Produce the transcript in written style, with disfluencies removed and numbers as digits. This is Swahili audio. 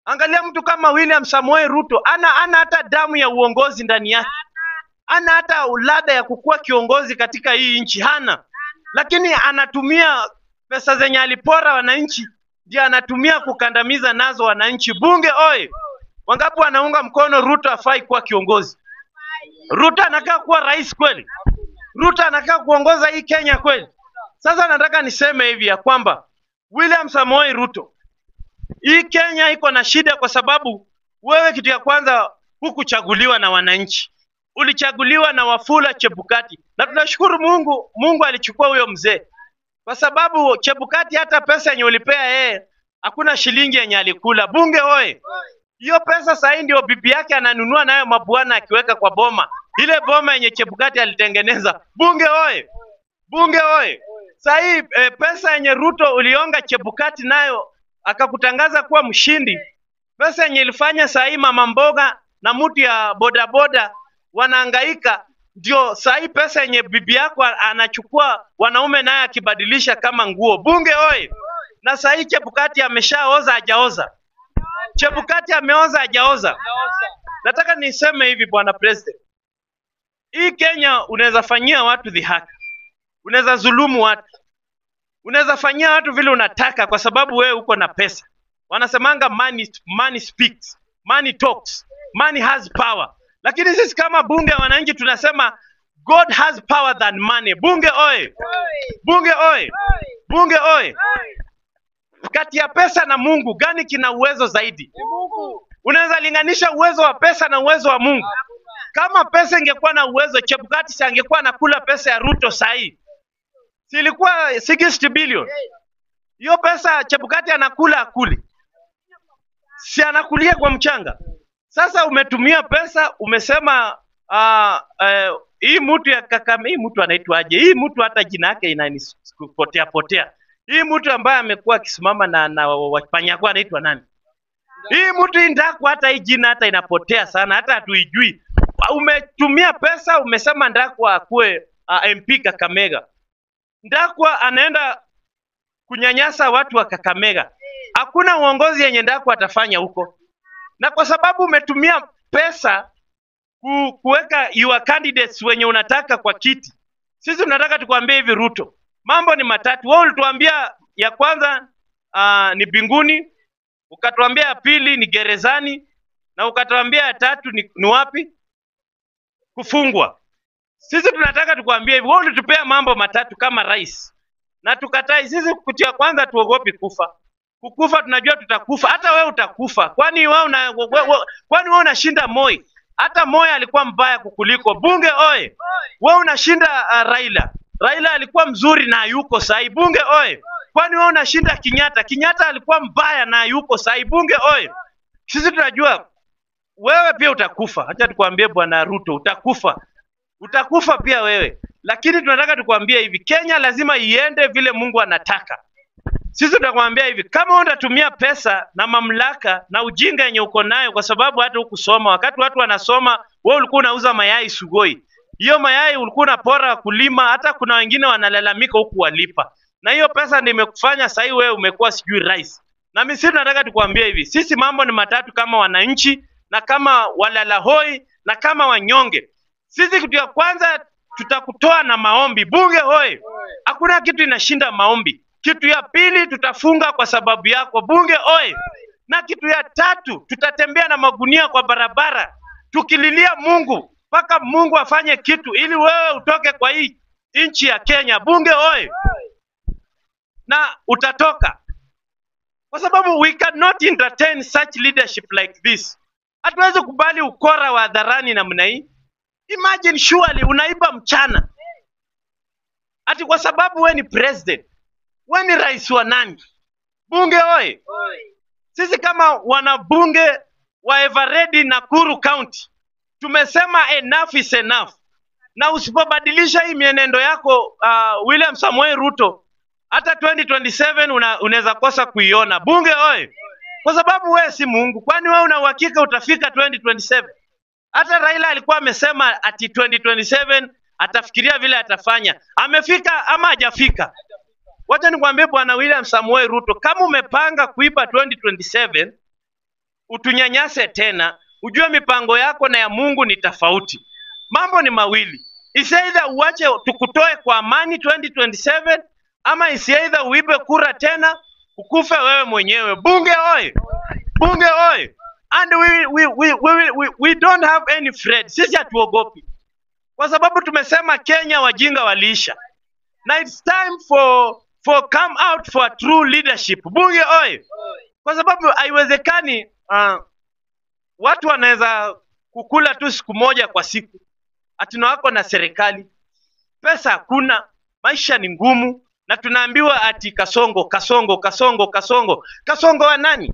Angalia mtu kama William Samoei Ruto, ana hata damu ya uongozi ndani yake. Ana hata ulada ya kukuwa kiongozi katika hii nchi hana. Lakini anatumia pesa zenye alipora wananchi, ndio anatumia kukandamiza nazo wananchi. Bunge oye! Wangapi wanaunga mkono Ruto afai kuwa kiongozi? Ruto anakaa kuwa rais kweli? Ruto anakaa kuongoza hii Kenya kweli? Sasa nataka niseme hivi ya kwamba William Samoei Ruto, hii Kenya iko na shida kwa sababu wewe kitu ya kwanza hukuchaguliwa na wananchi. Ulichaguliwa na Wafula Chebukati. Na tunashukuru Mungu alichukua huyo mzee. Kwa sababu Chebukati hata pesa yenye ulipea yeye hakuna shilingi yenye alikula. Bunge oye! Hiyo pesa sasa ndio bibi yake ananunua nayo mabwana akiweka kwa boma. Ile boma yenye Chebukati alitengeneza. Bunge oye! Bunge oye! Sasa pesa yenye Ruto ulionga Chebukati nayo akakutangaza kuwa mshindi. Pesa yenye ilifanya sasa mama mboga na mtu ya bodaboda wanahangaika, ndio sasa pesa yenye bibi yako anachukua wanaume naye akibadilisha kama nguo. Bunge oye! Na sasa Chebukati ameshaoza hajaoza? Chebukati ameoza hajaoza? Nataka niseme hivi bwana president. Hii Kenya unaweza fanyia watu dhihaka. Unaweza dhulumu watu. Unaweza fanyia watu vile unataka kwa sababu wewe uko na pesa. Wanasemanga money speaks, money talks, money has power. Lakini sisi kama bunge wananchi tunasema God has power than money. Bunge oye! Bunge oye! Bunge oye! Kati ya pesa na Mungu gani kina uwezo zaidi? Mungu. Unaweza linganisha uwezo wa pesa na uwezo wa Mungu? Kama pesa ingekuwa na uwezo, Chebukati angekuwa anakula pesa ya Ruto sahi. Si ilikuwa 60 billion? Hiyo pesa Chebukati anakula akuli. Si anakulia kwa mchanga. Sasa umetumia pesa, umesema hii mtu ya Kakame, hii mtu anaitwa aje? Hii mtu hata jina yake inanipotea. Hii mtu ambaye amekuwa akisimama na Wapanyagwa anaitwa nani? Hii mtu Ndakwa hata hii jina hata inapotea sana, hata hatuijui. Umetumia pesa, umesema Ndakwa akue MP Kakamega. Ndakwa anaenda kunyanyasa watu wa Kakamega. Hakuna uongozi yenye Ndakwa atafanya huko. Na kwa sababu umetumia pesa kuweka your candidates wenye unataka kwa kiti. Sisi tunataka tukwambie hivi Ruto. Mambo ni matatu. Wewe ulituambia ya kwanza ni binguni, ukatuambia ya pili ni gerezani, na ukatuambia ya tatu ni wapi? Kufungwa. Sisi tunataka tukwambie hivi, wewe ulitupea mambo matatu kama rais. Na tukatai. Sisi kitu ya kwanza tuogopi kufa. Kukufa tunajua tutakufa, hata wewe utakufa. Kwani wewe unashinda Moi? Hata Moi alikuwa mbaya kukuliko. Bunge oye! Wewe unashinda Raila. Raila alikuwa mzuri na yuko sahi. Bunge oye! Kwani wewe unashinda Kenyatta? Kenyatta alikuwa mbaya na yuko sahi. Bunge oye! Sisi tunajua wewe pia utakufa. Acha tukwambie bwana Ruto, utakufa. Utakufa pia wewe. Lakini tunataka tukwambie hivi, Kenya lazima iende vile Mungu anataka. Sisi tunakwambia hivi, kama unatumia pesa na mamlaka na ujinga yenye uko nayo, kwa sababu hata hukusoma, wakati watu wanasoma, wewe ulikuwa unauza mayai Sugoi. Hiyo mayai ulikuwa unapora kulima, hata kuna wengine wanalalamika huku walipa. Na hiyo pesa ndio imekufanya sasa wewe umekuwa sijui rais. Na mimi sisi tunataka tukwambie hivi, sisi mambo ni matatu kama wananchi na kama walalahoi na kama wanyonge. Sisi kitu ya kwanza tutakutoa na maombi. Bunge hoi! Hakuna kitu inashinda maombi. Kitu ya pili tutafunga kwa sababu yako. Bunge oye! Na kitu ya tatu tutatembea na magunia kwa barabara tukililia Mungu mpaka Mungu afanye kitu ili wewe utoke kwa hii nchi ya Kenya. Bunge oye! Na utatoka. Kwa sababu we cannot entertain such leadership like this. Hatuwezi kubali ukora wa hadharani namna hii. Imagine surely unaiba mchana. Ati kwa sababu we ni president. We ni rais wa nani? Bunge oye! Sisi kama wanabunge wa Eveready Nakuru County tumesema enough is enough. Na usipobadilisha hii mienendo yako William Samoei Ruto, hata 2027 unaweza kosa kuiona. Bunge oye! Kwa sababu wewe si Mungu. Kwani wewe una uhakika utafika 2027? Hata Raila alikuwa amesema ati 2027 atafikiria vile atafanya. Amefika ama hajafika? Wacha nikwambie bwana William Samoei Ruto, kama umepanga kuiba 2027, utunyanyase tena, ujue mipango yako na ya Mungu ni tofauti. Mambo ni mawili. Is either uache tukutoe kwa amani 2027 ama is either uibe kura tena ukufe wewe mwenyewe. Bunge oye! Bunge oye! And we don't have any threat. Sisi hatuogopi. Kwa sababu tumesema Kenya wajinga waliisha. Na it's time for come out for a true leadership. Bunge oye! Kwa sababu haiwezekani watu wanaweza kukula tu siku moja kwa siku. Hatuna wako na serikali. Pesa hakuna, maisha ni ngumu na tunaambiwa ati Kasongo. Kasongo wa nani?